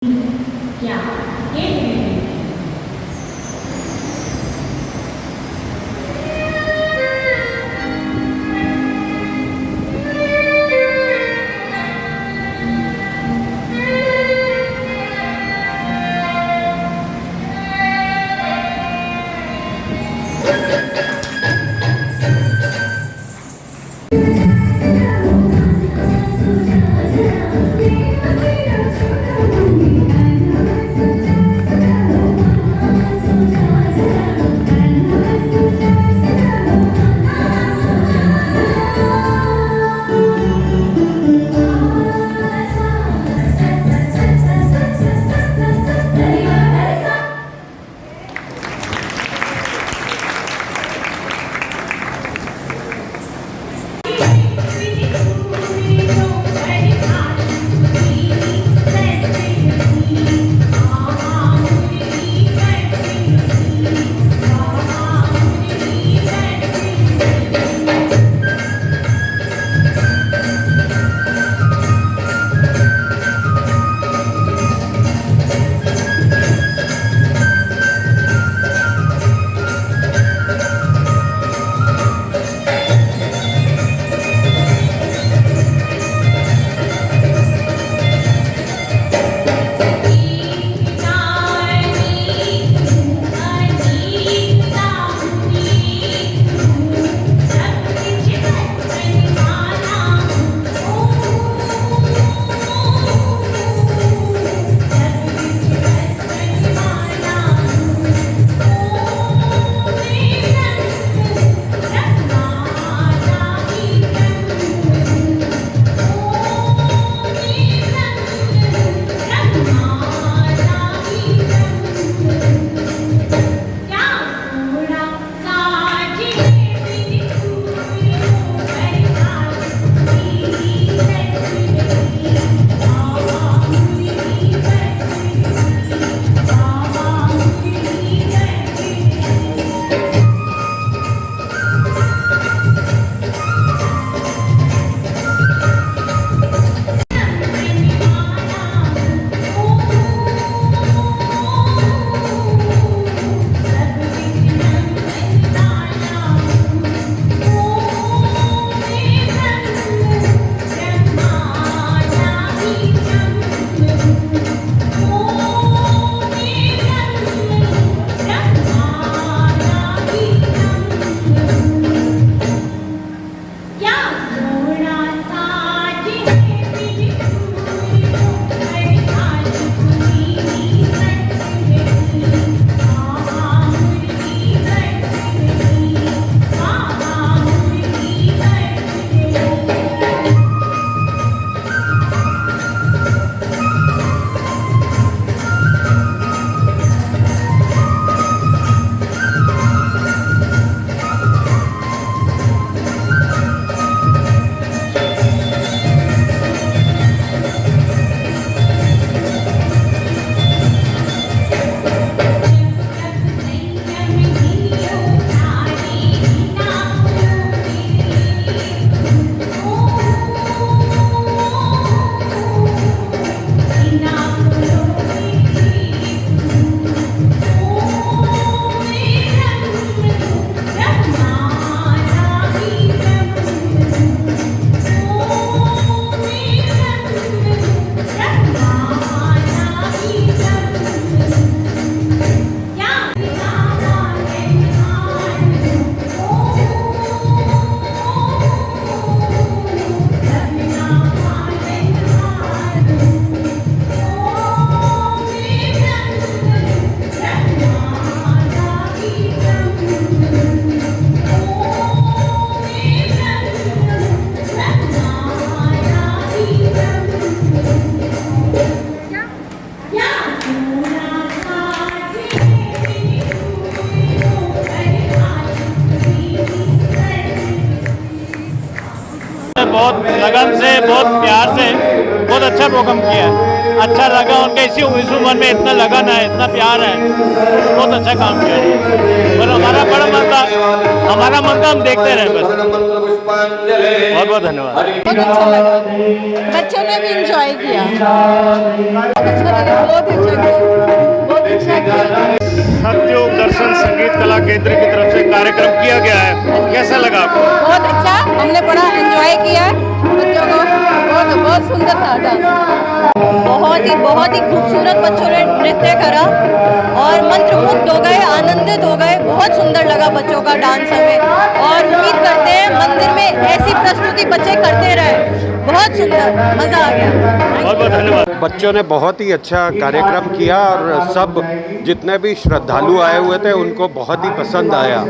क्या ये है? बहुत लगन से, बहुत प्यार से, बहुत अच्छा प्रोग्राम किया है। अच्छा लगा, उनके इस उम्र में इतना लगन है, इतना प्यार है, बहुत अच्छा काम किया है। और हमारा बड़ा मन था, हम देखते रहे बस। बहुत बहुत धन्यवाद। बहुत अच्छा लगा, बच्चों ने भी एंजॉय किया, बहुत अच्छा लगा, बहुत अच्छा किया, बहुत अच्छा किया। सतयुग दर्शन संगीत कला केंद्र की तरफ से कार्यक्रम किया गया है, कैसा लगा आपको? बहुत अच्छा, हमने बड़ा एंजॉय किया बच्चों को, बहुत सुंदर था डांस, बहुत ही खूबसूरत बच्चों ने नृत्य करा और मंत्रमुग्ध हो गए, आनंदित हो गए। बहुत सुंदर लगा बच्चों का डांस हमें, और उम्मीद करते हैं मंदिर में ऐसी प्रस्तुति बच्चे करते रहे। बहुत सुंदर, मजा आ गया। बहुत बहुत धन्यवाद। बच्चों ने बहुत ही अच्छा कार्यक्रम किया और सब जितने भी श्रद्धालु आए हुए थे उनको बहुत ही पसंद आया।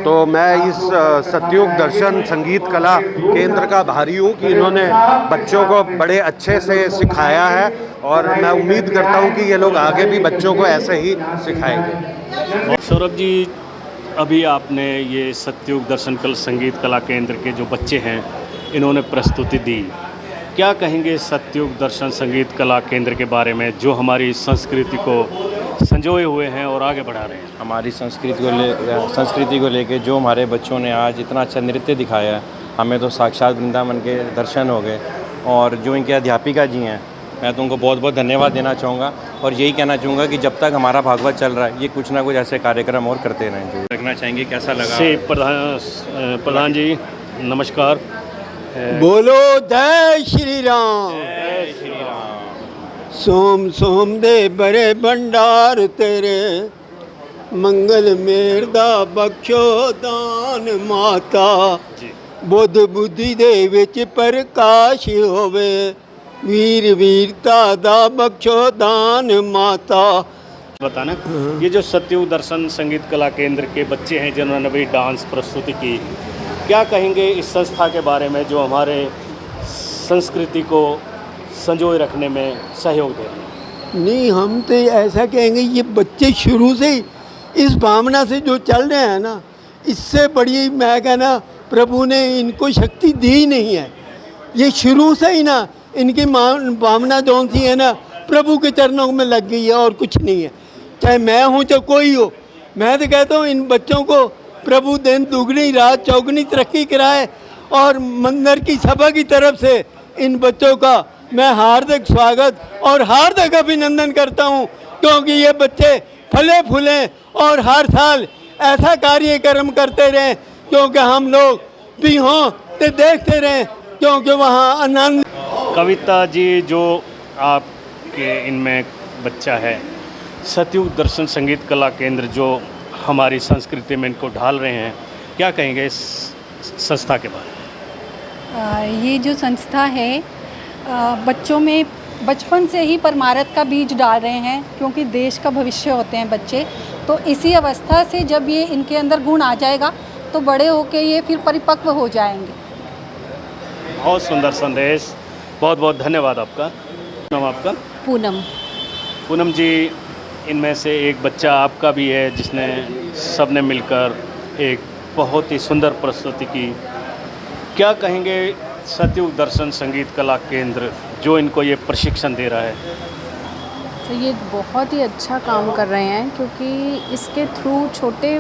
तो मैं इस सतयुग दर्शन संगीत कला केंद्र का आभारी हूँ कि इन्होंने बच्चों को बड़े अच्छे से सिखाया है, और मैं उम्मीद करता हूँ कि ये लोग आगे भी बच्चों को ऐसे ही सिखाएंगे। सौरभ जी, अभी आपने ये सतयुग दर्शन कल संगीत कला केंद्र के जो बच्चे हैं इन्होंने प्रस्तुति दी, क्या कहेंगे सतयुग दर्शन संगीत कला केंद्र के बारे में, जो हमारी संस्कृति को संजोए हुए हैं और आगे बढ़ा रहे हैं? हमारी संस्कृति को लेके जो हमारे बच्चों ने आज इतना अच्छा नृत्य दिखाया है, हमें तो साक्षात वृंदावन के दर्शन हो गए। और जो इनके अध्यापिका जी हैं, मैं तो उनको बहुत बहुत धन्यवाद देना चाहूँगा, और यही कहना चाहूँगा कि जब तक हमारा भागवत चल रहा है ये कुछ ना कुछ ऐसे कार्यक्रम और करते रहें। जो रखना चाहेंगे, कैसा लगा? से प्रधान जी नमस्कार। बोलो जय श्री राम। जय श्री राम। सोम सोम दे बड़े भंडार तेरे, मंगल मेरदा बख्शो दान माता, बुद्ध बुद्धि दे विच प्रकाश होवे, वीर वीरता दा बख्शो दान माता। बताना, ये जो सतयुग दर्शन संगीत कला केंद्र के बच्चे हैं जिन्होंने भी डांस प्रस्तुति की, क्या कहेंगे इस संस्था के बारे में जो हमारे संस्कृति को संजोए रखने में सहयोग दे रहे हैं? नहीं, हम तो ऐसा कहेंगे, ये बच्चे शुरू से ही इस भावना से जो चल रहे हैं ना, इससे बड़ी मैं कहना प्रभु ने इनको शक्ति दी नहीं है। ये शुरू से ही ना इनकी भावना जो सी है ना प्रभु के चरणों में लग गई है, और कुछ नहीं है। चाहे मैं हूँ चाहे कोई हो, मैं तो कहता हूँ इन बच्चों को प्रभु दिन दुगनी रात चौगनी तरक्की कराए, और मंदिर की सभा की तरफ से इन बच्चों का मैं हार्दिक स्वागत और हार्दिक अभिनंदन करता हूँ, क्योंकि ये बच्चे फले फूले और हर साल ऐसा कार्यक्रम करते रहें, क्योंकि हम लोग भी हों तो देखते रहें, क्योंकि वहाँ आनंद। कविता जी, जो आपके इनमें बच्चा है, सतयुग दर्शन संगीत कला केंद्र जो हमारी संस्कृति में इनको ढाल रहे हैं, क्या कहेंगे इस संस्था के बारे में? ये जो संस्था है बच्चों में बचपन से ही परमार्थ का बीज डाल रहे हैं, क्योंकि देश का भविष्य होते हैं बच्चे। तो इसी अवस्था से जब ये इनके अंदर गुण आ जाएगा तो बड़े होके ये फिर परिपक्व हो जाएंगे। बहुत सुंदर संदेश, बहुत बहुत धन्यवाद आपका। नाम आपका? पूनम। पूनम जी, इनमें से एक बच्चा आपका भी है जिसने सबने मिलकर एक बहुत ही सुंदर प्रस्तुति की, क्या कहेंगे सतयुग दर्शन संगीत कला केंद्र जो इनको ये प्रशिक्षण दे रहा है? तो ये बहुत ही अच्छा काम कर रहे हैं, क्योंकि इसके थ्रू छोटे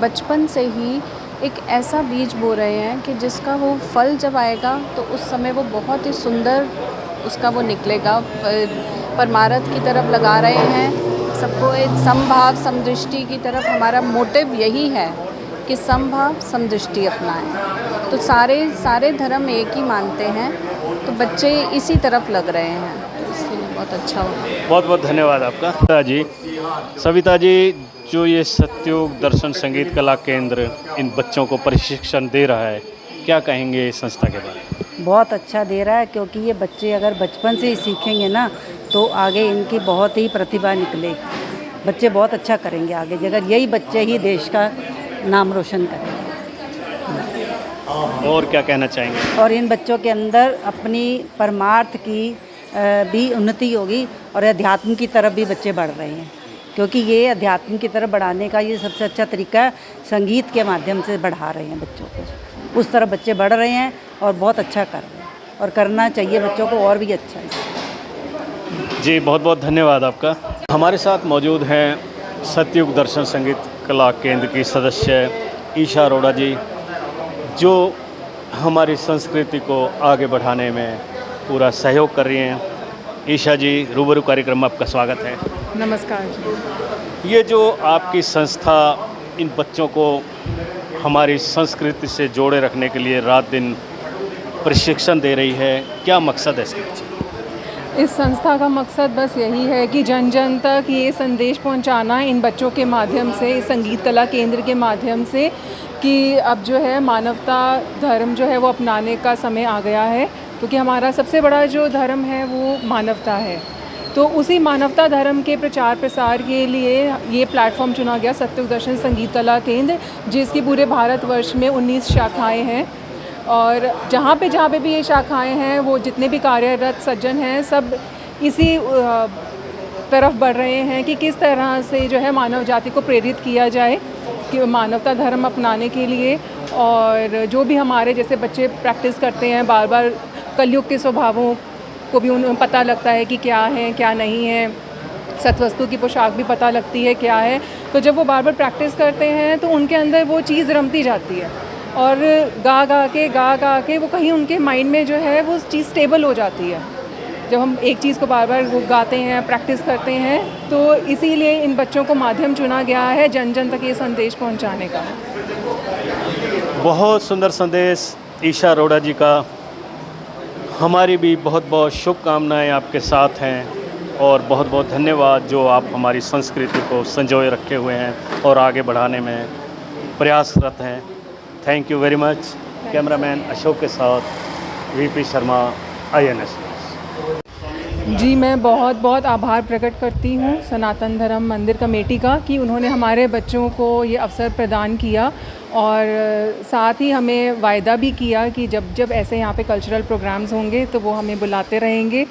बचपन से ही एक ऐसा बीज बो रहे हैं कि जिसका वो फल जब आएगा तो उस समय वो बहुत ही सुंदर उसका वो निकलेगा। परमार्थ की तरफ लगा रहे हैं सबको, एक समभाव समदृष्टि की तरफ। हमारा मोटिव यही है कि समभाव समदृष्टि अपनाएं। तो सारे धर्म एक ही मानते हैं, तो बच्चे इसी तरफ लग रहे हैं, तो इसलिए बहुत अच्छा होगा। बहुत बहुत धन्यवाद आपका। सविता जी, जो ये सतयुग दर्शन संगीत कला केंद्र इन बच्चों को प्रशिक्षण दे रहा है, क्या कहेंगे इस संस्था के बारे में? बहुत अच्छा दे रहा है, क्योंकि ये बच्चे अगर बचपन से ही सीखेंगे ना तो आगे इनकी बहुत ही प्रतिभा निकलेगी। बच्चे बहुत अच्छा करेंगे आगे, अगर यही बच्चे ही देश का नाम रोशन करेंगे। और क्या कहना चाहेंगे? और इन बच्चों के अंदर अपनी परमार्थ की भी उन्नति होगी, और अध्यात्म की तरफ भी बच्चे बढ़ रहे हैं, क्योंकि ये अध्यात्म की तरफ बढ़ाने का ये सबसे अच्छा तरीका है। संगीत के माध्यम से बढ़ा रहे हैं बच्चों को, उस तरफ बच्चे बढ़ रहे हैं और बहुत अच्छा कर रहे हैं, और करना चाहिए बच्चों को और भी अच्छा है। जी, बहुत बहुत धन्यवाद आपका। हमारे साथ मौजूद हैं सतयुग दर्शन संगीत कला केंद्र की सदस्य ईशा अरोड़ा जी, जो हमारी संस्कृति को आगे बढ़ाने में पूरा सहयोग कर रही हैं। ईशा जी, रूबरू कार्यक्रम में आपका स्वागत है। नमस्कार जी। ये जो आपकी संस्था इन बच्चों को हमारी संस्कृति से जोड़े रखने के लिए रात दिन प्रशिक्षण दे रही है, क्या मकसद है इसके पीछे? इस संस्था का मकसद बस यही है कि जन जन तक ये संदेश पहुंचाना इन बच्चों के माध्यम से, इस संगीत कला केंद्र के माध्यम से, कि अब जो है मानवता धर्म जो है वो अपनाने का समय आ गया है, क्योंकि हमारा सबसे बड़ा जो धर्म है वो मानवता है। तो उसी मानवता धर्म के प्रचार प्रसार के लिए ये प्लेटफॉर्म चुना गया, सत्युग दर्शन संगीत कला केंद्र, जिसकी पूरे भारतवर्ष में 19 शाखाएँ हैं। और जहाँ पे भी ये शाखाएं हैं, वो जितने भी कार्यरत सज्जन हैं, सब इसी तरफ बढ़ रहे हैं कि किस तरह से जो है मानव जाति को प्रेरित किया जाए कि मानवता धर्म अपनाने के लिए। और जो भी हमारे जैसे बच्चे प्रैक्टिस करते हैं बार बार, कलयुग के स्वभावों को भी उन्हें पता लगता है कि क्या है क्या नहीं है, सतवस्तु की पोशाक भी पता लगती है क्या है। तो जब वो बार बार प्रैक्टिस करते हैं तो उनके अंदर वो चीज़ रमती जाती है, और गा गा के वो कहीं उनके माइंड में जो है वो चीज़ स्टेबल हो जाती है। जब हम एक चीज़ को बार बार वो गाते हैं, प्रैक्टिस करते हैं, तो इसीलिए इन बच्चों को माध्यम चुना गया है जन जन तक ये संदेश पहुंचाने का। बहुत सुंदर संदेश ईशा अरोड़ा जी का। हमारी भी बहुत बहुत शुभकामनाएं आपके साथ हैं, और बहुत बहुत धन्यवाद जो आप हमारी संस्कृति को संजोए रखे हुए हैं और आगे बढ़ाने में प्रयासरत हैं। Thank you very much. Cameraman Ashok के साथ वीपी शर्मा, INS। जी, मैं बहुत बहुत आभार प्रकट करती हूँ सनातन धर्म मंदिर कमेटी का कि उन्होंने हमारे बच्चों को ये अवसर प्रदान किया, और साथ ही हमें वायदा भी किया कि जब जब ऐसे यहाँ पे कल्चरल प्रोग्राम्स होंगे तो वो हमें बुलाते रहेंगे।